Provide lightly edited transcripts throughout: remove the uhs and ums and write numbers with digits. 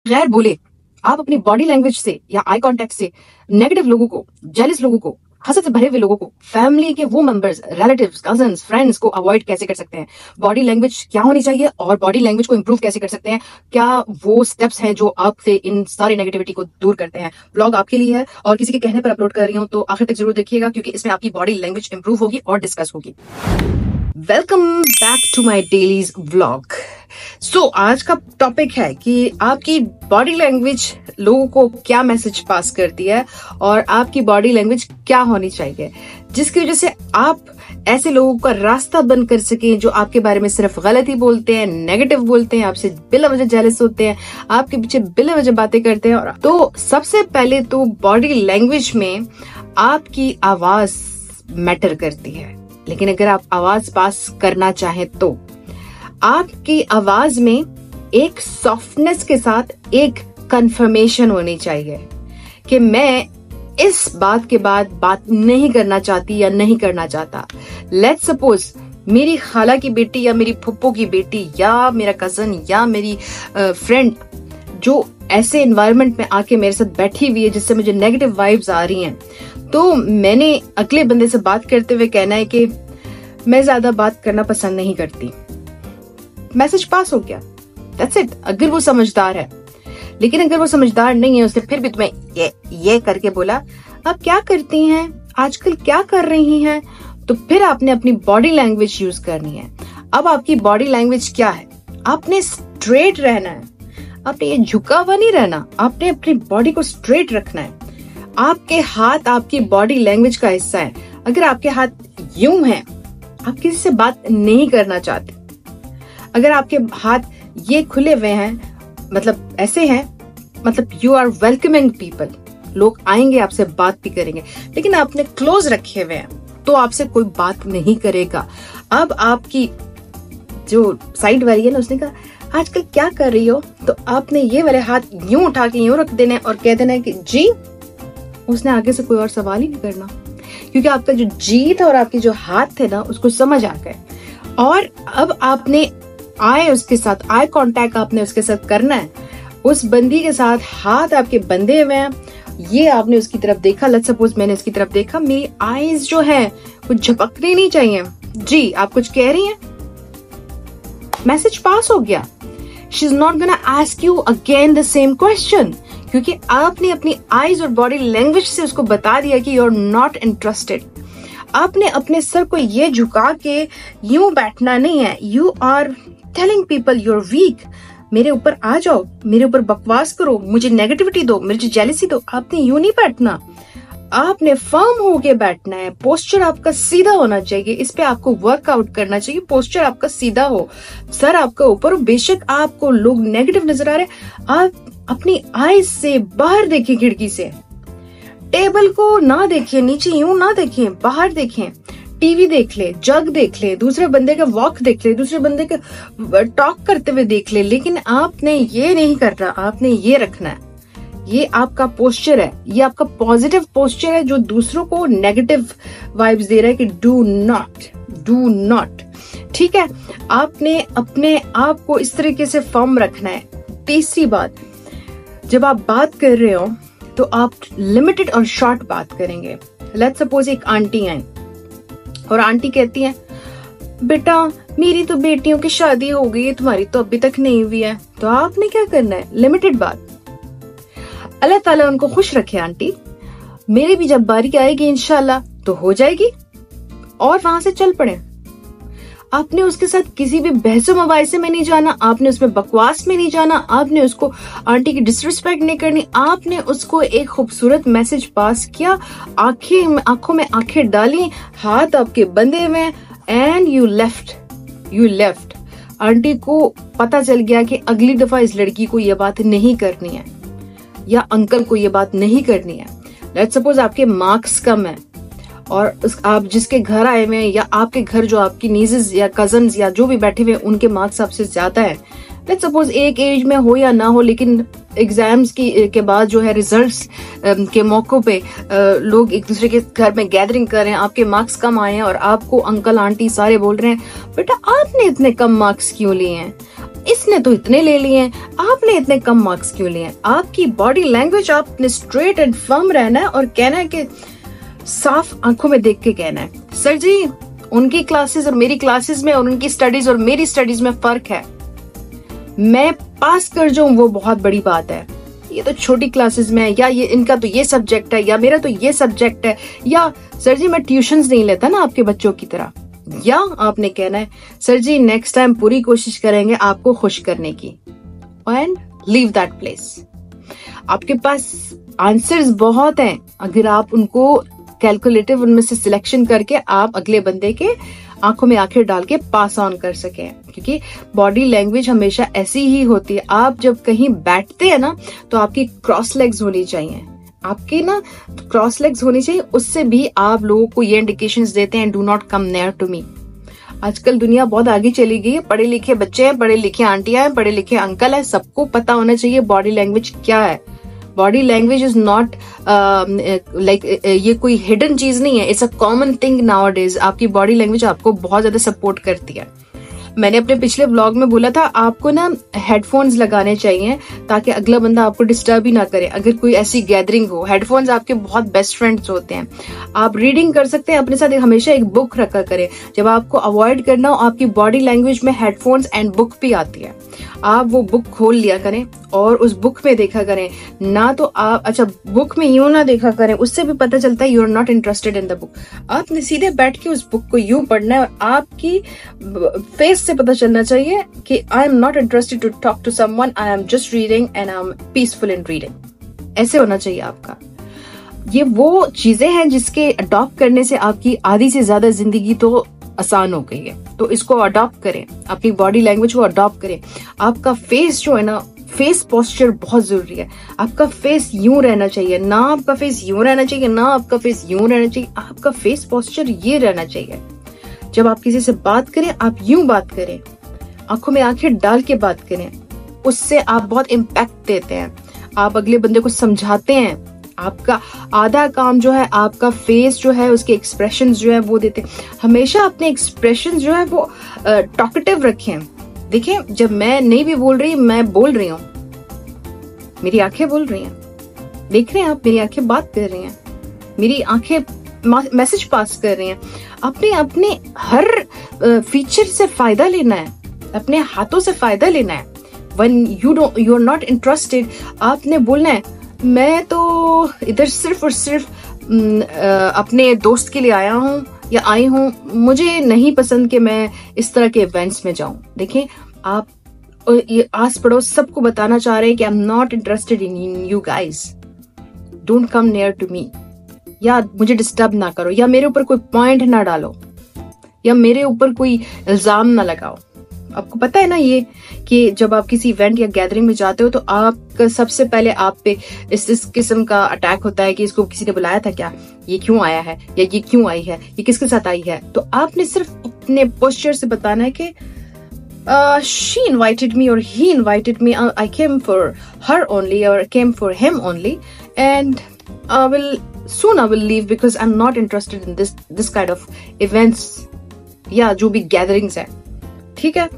बगैर बोले आप अपनी बॉडी लैंग्वेज से या आई कांटेक्ट से नेगेटिव लोगों को, जेलस लोगों को, हसद से भरे हुए लोगों को, फैमिली के वो मेंबर्स, रिलेटिव्स, कजन्स, फ्रेंड्स को अवॉइड कैसे कर सकते हैं? बॉडी लैंग्वेज क्या होनी चाहिए और बॉडी लैंग्वेज को इंप्रूव कैसे कर सकते हैं? क्या वो स्टेप्स हैं जो आपसे इन सारी नेगेटिविटी को दूर करते हैं? ब्लॉग आपके लिए है और किसी के कहने पर अपलोड कर रही हूँ, तो आखिर तक जरूर देखिएगा क्योंकि इसमें आपकी बॉडी लैंग्वेज इंप्रूव होगी और डिस्कस होगी। Welcome back to my dailies vlog. So आज का टॉपिक है कि आपकी बॉडी लैंग्वेज लोगों को क्या मैसेज पास करती है और आपकी बॉडी लैंग्वेज क्या होनी चाहिए, जिसकी वजह से आप ऐसे लोगों का रास्ता बंद कर सकें जो आपके बारे में सिर्फ गलत ही बोलते हैं, नेगेटिव बोलते हैं, आपसे बिला वजह जेलस होते हैं, आपके पीछे बिला वजह बातें करते हैं। और तो सबसे पहले तो बॉडी लैंग्वेज में आपकी आवाज मैटर करती है, लेकिन अगर आप आवाज पास करना चाहें तो आपकी आवाज में एक सॉफ्टनेस के साथ एक कंफर्मेशन होनी चाहिए कि मैं इस बात के बाद बात नहीं करना चाहती या नहीं करना चाहता। लेट्स सपोज मेरी खाला की बेटी या मेरी फुप्पो की बेटी या मेरा कजन या मेरी फ्रेंड जो ऐसे एनवायरनमेंट में आके मेरे साथ बैठी हुई है जिससे मुझे नेगेटिव वाइब्स आ रही हैं, तो मैंने अगले बंदे से बात करते हुए कहना है कि मैं ज्यादा बात करना पसंद नहीं करती। मैसेज पास हो गया, दैट्स इट। अगर वो समझदार है, लेकिन अगर वो समझदार नहीं है, उसने फिर भी तुम्हें ये करके बोला, आप क्या करती हैं आजकल, क्या कर रही हैं, तो फिर आपने अपनी बॉडी लैंग्वेज यूज करनी है। अब आपकी बॉडी लैंग्वेज क्या है? आपने स्ट्रेट रहना है, आपने ये झुका हुआ नहीं रहना, आपने अपनी बॉडी को स्ट्रेट रखना है। आपके हाथ आपकी बॉडी लैंग्वेज का हिस्सा है। अगर आपके हाथ यूं हैं, आप किसी से बात नहीं करना चाहते। अगर आपके हाथ ये खुले हुए हैं, मतलब ऐसे हैं, मतलब यू आर वेलकमिंग पीपल, लोग आएंगे आपसे बात भी करेंगे, लेकिन आपने क्लोज रखे हुए हैं तो आपसे कोई बात नहीं करेगा। अब आपकी जो साइड वाली है ना, उसने कहा आजकल क्या कर रही हो, तो आपने ये वाले हाथ यूं उठा के यूं रख देना और कह देना कि जी। उसने आगे से कोई और सवाल ही नहीं करना, क्योंकि आपका जो जी था और आपके जो हाथ थे ना, उसको समझ आ गए। और अब आपने उसके साथ आई कांटेक्ट आपने उसके साथ करना है। उस बंदी के साथ हाथ आपके बंधे हुए हैं, ये आपने उसकी तरफ देखा। लेट्स सपोज मैंने उसकी तरफ देखा, मेरी आईज जो है वो झपकनी नहीं चाहिए। जी आप कुछ कह रही हैं, मैसेज पास हो गया। She is not gonna ask you again the same question, क्योंकि आपने अपनी आईज और बॉडी लैंग्वेज से उसको बता दिया कि यू आर नॉट इंटरेस्टेड। आपने अपने सर को ये झुका के यूं बैठना नहीं है। You are telling people you are weak, मेरे ऊपर आ जाओ, मेरे ऊपर बकवास करो, मुझे नेगेटिविटी दो, मुझे जेलसी दो। आपने यूं नहीं बैठना, आपने फर्म होके बैठना है। पोस्चर आपका सीधा होना चाहिए, इस पे आपको वर्कआउट करना चाहिए। पोस्चर आपका सीधा हो, सर आपका ऊपर हो। बेशक आपको लोग नेगेटिव नजर आ रहे, आप अपनी आईज से बाहर देखिए, खिड़की से टेबल को ना देखिए, नीचे यूं ना देखें, बाहर देखें। टीवी देख ले, जग देख ले, दूसरे बंदे का वॉक देख ले, दूसरे बंदे का टॉक करते हुए देख ले, लेकिन आपने ये नहीं करना, आपने ये रखना है। ये आपका पोस्चर है, ये आपका पॉजिटिव पोस्चर है जो दूसरों को नेगेटिव वाइब्स दे रहा है कि डू नॉट। ठीक है, आपने अपने आप को इस तरीके से फर्म रखना है। तीसरी बात, जब आप बात कर रहे हो तो आप लिमिटेड और शॉर्ट बात करेंगे। लेट्स सपोज एक आंटी आई और आंटी कहती है, बेटा मेरी तो बेटियों की शादी हो गई है, तुम्हारी तो अभी तक नहीं हुई है। तो आपने क्या करना है? लिमिटेड बात। अल्लाह ताला उनको खुश रखे आंटी, मेरी भी जब बारी आएगी इंशाल्लाह तो हो जाएगी, और वहां से चल पड़े। आपने उसके साथ किसी भी बहसो मबाइसे में नहीं जाना, आपने उसमें बकवास में नहीं जाना, आपने उसको आंटी की डिसरिस्पेक्ट नहीं करनी। आपने उसको एक खूबसूरत मैसेज पास किया, आंखों में आंखें डाली, हाथ आपके बंधे हुए, एंड यू लेफ्ट। आंटी को पता चल गया कि अगली दफा इस लड़की को ये बात नहीं करनी है या अंकल को ये बात नहीं करनी है। लेट्स सपोज आपके मार्क्स कम है और आप जिसके घर आए हुए हैं या आपके घर जो आपकी नीजेस या कजन्स या जो भी बैठे हुए हैं उनके मार्क्स आपसे ज्यादा है। लेट्स सपोज एक एज में हो या ना हो, लेकिन एग्जाम्स के बाद जो है रिजल्ट्स के मौकों पे लोग एक दूसरे के घर में गैदरिंग कर रहे हैं, आपके मार्क्स कम आए हैं और आपको अंकल आंटी सारे बोल रहे हैं, बेटा आपने इतने कम मार्क्स क्यों लिए हैं, इसने तो इतने ले लिए हैं, आपने इतने कम मार्क्स क्यों लिए हैं। आपकी बॉडी लैंग्वेज, आपने स्ट्रेट एंड फर्म रहना है और कहना है कि साफ आंखों में देख के कहना है, सर जी उनकी क्लासेस और मेरी क्लासेस में और उनकी स्टडीज और मेरी स्टडीज में फर्क है। मैं पास कर जाऊं वो बहुत बड़ी बात है, ये तो छोटी क्लासेस में है, या ये इनका तो ये सब्जेक्ट है, या मेरा तो ये सब्जेक्ट है, या सर जी मैं ट्यूशंस नहीं लेता ना आपके बच्चों की तरह। या आपने कहना है सर जी नेक्स्ट टाइम पूरी कोशिश करेंगे आपको खुश करने की, एंड लीव दैट प्लेस। आपके पास आंसर्स बहुत हैं, अगर आप उनको कैलकुलेटिव उनमें से सिलेक्शन करके आप अगले बंदे के आंखों में आंखें डाल के पास ऑन कर सकें, क्योंकि बॉडी लैंग्वेज हमेशा ऐसी ही होती है। आप जब कहीं बैठते हैं ना तो आपकी क्रॉस लेग्स होनी चाहिए, आपके ना क्रॉस लेग्स होनी चाहिए, उससे भी आप लोगों को ये इंडिकेशंस देते हैं do not come near to me. आजकल दुनिया बहुत आगे चली गई है, पढ़े लिखे बच्चे हैं, पढ़े लिखे आंटियां हैं, पढ़े लिखे अंकल है, सबको पता होना चाहिए बॉडी लैंग्वेज क्या है। Body language is not like ये कोई हिडन चीज नहीं है, it's a common thing now days. आपकी बॉडी लैंग्वेज आपको बहुत ज्यादा सपोर्ट करती है। मैंने अपने पिछले व्लॉग में बोला था आपको ना हेडफोन्स लगाने चाहिए ताकि अगला बंदा आपको डिस्टर्ब ही ना करे। अगर कोई ऐसी गैदरिंग हो, हेडफोन्स आपके बहुत बेस्ट फ्रेंड्स होते हैं। आप रीडिंग कर सकते हैं, अपने साथ हमेशा एक बुक रखा करें। जब आपको अवॉइड करना हो आपकी बॉडी लैंग्वेज में हेडफोन्स एंड बुक भी आती है, आप वो बुक खोल लिया करें और उस बुक में देखा करें ना। तो आप अच्छा बुक में यूं ना देखा करें, उससे भी पता चलता है you are not interested in the book. आपने सीधे बैठ के उस बुक को यूं पढ़ना है और आपकी फेस से पता चलना चाहिए कि I am not interested to talk to someone, I am just reading and I am peaceful in reading. ऐसे होना चाहिए आपका। ये वो चीजें हैं जिसके अडॉप्ट करने से आपकी आधी से ज्यादा जिंदगी तो आसान हो गई है। तो इसको अडॉप्ट करें, अपनी बॉडी लैंग्वेज को अडॉप्ट करें। आपका फेस जो है ना, फेस पोस्चर बहुत जरूरी है। आपका फेस यूं रहना चाहिए, ना आपका फेस यूं रहना चाहिए, ना आपका फेस यूं रहना चाहिए। आपका फेस पोस्चर ये रहना चाहिए। जब आप किसी से बात करें आप यूं बात करें, आंखों में आंखें डाल के बात करें, उससे आप बहुत इम्पैक्ट देते हैं। आप अगले बंदे को समझाते हैं। आपका आधा काम जो है आपका फेस जो है, उसके एक्सप्रेशन जो है वो देते हैं। हमेशा अपने एक्सप्रेशन जो है वो टॉकेटिव रखें। देखिए जब मैं नहीं भी बोल रही, मैं बोल रही हूँ, मेरी आंखें बोल रही हैं, देख रहे हैं आप, मेरी आंखें बात कर रही हैं, मेरी आंखें मैसेज पास कर रही हैं। अपने अपने हर फीचर से फायदा लेना है, अपने हाथों से फायदा लेना है। When you are not interested, आपने बोलना है मैं तो इधर सिर्फ और सिर्फ अपने दोस्त के लिए आया हूँ या आई हूँ, मुझे नहीं पसंद कि मैं इस तरह के इवेंट्स में जाऊं। देखें आप ये आस पड़ोस सबको बताना चाह रहे हैं कि I am not interested in you guys, don't come near to me, या मुझे डिस्टर्ब ना करो, या मेरे ऊपर कोई पॉइंट ना डालो, या मेरे ऊपर कोई इल्जाम ना लगाओ। आपको पता है ना ये कि जब आप किसी इवेंट या गैदरिंग में जाते हो तो आप सबसे पहले आप पे इस किस्म का अटैक होता है कि इसको किसी ने बुलाया था क्या, ये क्यों आया है, या ये क्यों आई है, ये किसके साथ आई है। तो आपने सिर्फ अपने पोस्चर से बताना है कि she invited me or he invited me, I came for her only or came for him only, and I will leave because I'm not interested in this kind of events या जो भी gatherings है। ठीक है,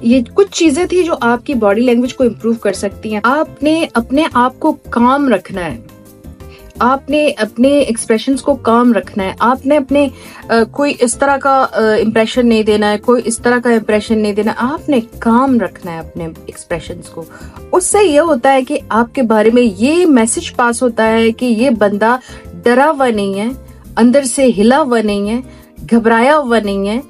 ये कुछ चीजें थी जो आपकी बॉडी लैंग्वेज को इम्प्रूव कर सकती हैं। आपने अपने आप को काम रखना है, आपने अपने एक्सप्रेशंस को काम रखना है, आपने अपने कोई इस तरह का इम्प्रेशन नहीं देना है, कोई इस तरह का इम्प्रेशन नहीं देना, आपने काम रखना है अपने एक्सप्रेशंस को। उससे ये होता है कि आपके बारे में ये मैसेज पास होता है कि ये बंदा डरा हुआ नहीं है, अंदर से हिला हुआ नहीं है, घबराया हुआ नहीं है,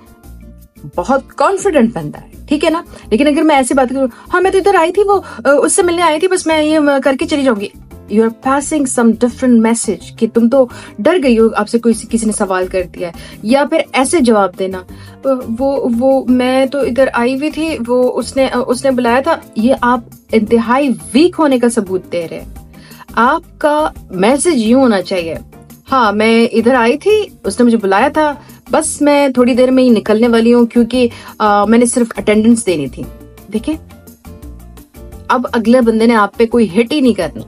बहुत कॉन्फिडेंट बंदा है। ठीक है ना। लेकिन अगर मैं ऐसे बात करूं, हाँ मैं तो इधर आई थी, वो उससे मिलने आई थी, बस मैं ये करके चली जाऊंगी, you are passing some different message कि तुम तो डर गई हो, आपसे किसी ने सवाल कर दिया है। या फिर ऐसे जवाब देना, वो मैं तो इधर आई हुई थी, वो उसने बुलाया था, ये आप इंतहाई वीक होने का सबूत दे रहे हैं। आपका मैसेज यूं होना चाहिए, हाँ मैं इधर आई थी, उसने मुझे बुलाया था, बस मैं थोड़ी देर में ही निकलने वाली हूँ क्योंकि मैंने सिर्फ अटेंडेंस देनी थी। देखें अब अगले बंदे ने आप पे कोई हिट ही नहीं करनी,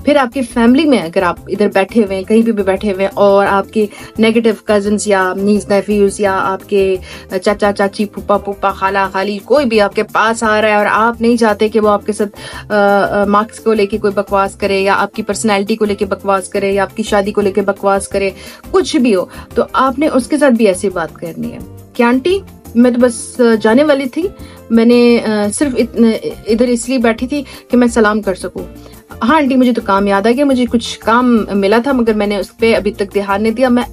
फिर आपकी फैमिली में अगर आप इधर बैठे हुए हैं, कहीं भी बैठे हुए हैं, और आपके नेगेटिव कजन्स या नीस नेफ्यूज या आपके चाचा चाची, फूफा फूफा, खाला खाली, कोई भी आपके पास आ रहा है और आप नहीं चाहते कि वो आपके साथ मार्क्स को लेके कोई बकवास करे या आपकी पर्सनैलिटी को लेके बकवास करे या आपकी शादी को लेके बकवास करे, कुछ भी हो, तो आपने उसके साथ भी ऐसी बात करनी है कि आंटी मैं तो बस जाने वाली थी, मैंने सिर्फ इधर इसलिए बैठी थी कि मैं सलाम कर सकूं। हाँ आंटी मुझे तो काम याद आ गया, मुझे कुछ काम मिला था मगर मैंने उस पर अभी तक ध्यान नहीं दिया, मैं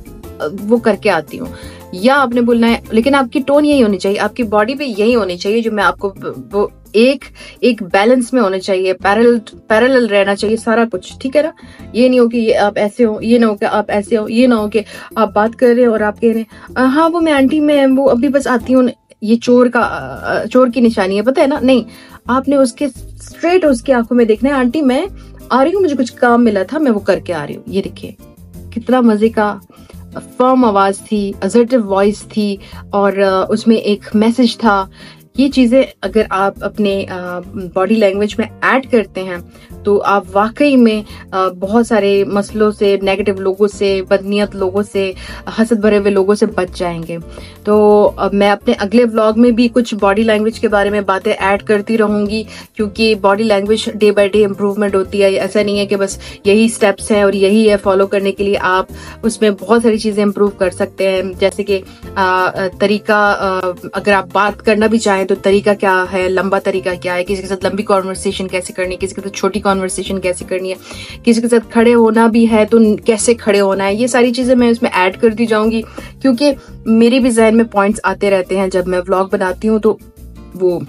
वो करके आती हूँ। या आपने बोलना है, लेकिन आपकी टोन यही होनी चाहिए, आपकी बॉडी पे यही होनी चाहिए जो मैं आपको, वो एक बैलेंस में होना चाहिए, पैरेलल रहना चाहिए सारा कुछ, ठीक है ना। ये नहीं हो कि ये आप ऐसे हो, ये ना हो कि आप ऐसे हो, ये ना हो कि आप बात कर रहे हो और आप कह रहे हैं हाँ वो मैं आंटी मैं वो अभी बस आती हूँ, ये चोर की निशानी है, पता है ना। नहीं, आपने उसके स्ट्रेट उसकी आंखों में देखना है, आंटी मैं आ रही हूँ, मुझे कुछ काम मिला था, मैं वो करके आ रही हूँ। ये देखिए कितना मजे का फर्म आवाज थी, असर्टिव वॉइस थी और उसमें एक मैसेज था। ये चीजें अगर आप अपने बॉडी लैंग्वेज में ऐड करते हैं तो आप वाकई में बहुत सारे मसलों से, नेगेटिव लोगों से, बदनीयत लोगों से, हसद भरे हुए लोगों से बच जाएंगे। तो मैं अपने अगले व्लॉग में भी कुछ बॉडी लैंग्वेज के बारे में बातें ऐड करती रहूंगी, क्योंकि body language day by day improvement होती है। ऐसा नहीं है कि बस यही स्टेप्स हैं और यही है फॉलो करने के लिए, आप उसमें बहुत सारी चीजें इम्प्रूव कर सकते हैं। जैसे कि तरीका, अगर आप बात करना भी चाहें तो तरीका क्या है, लंबा तरीका क्या है, किसी के साथ लंबी कॉन्वर्सेशन कैसे करनी है, किसी के साथ छोटी कॉन्वर्सेशन कैसे करनी है, किसी के साथ खड़े होना भी है तो कैसे खड़े होना है, ये सारी चीजें मैं इसमें ऐड करती जाऊंगी, क्योंकि मेरे भी जहन में पॉइंट्स आते रहते हैं जब मैं व्लॉग बनाती हूँ, तो वो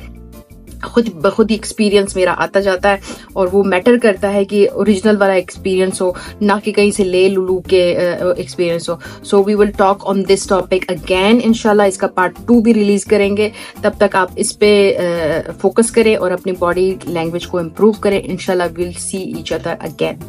खुद बखुद ही एक्सपीरियंस मेरा आता जाता है और वो मैटर करता है कि ओरिजिनल वाला एक्सपीरियंस हो, ना कि कहीं से ले लुलू के एक्सपीरियंस हो। So we will talk on this topic again, इंशाल्लाह इसका पार्ट 2 भी रिलीज करेंगे। तब तक आप इस पे फोकस करें और अपनी बॉडी लैंग्वेज को इम्प्रूव करें। इंशाल्लाह will see each other again.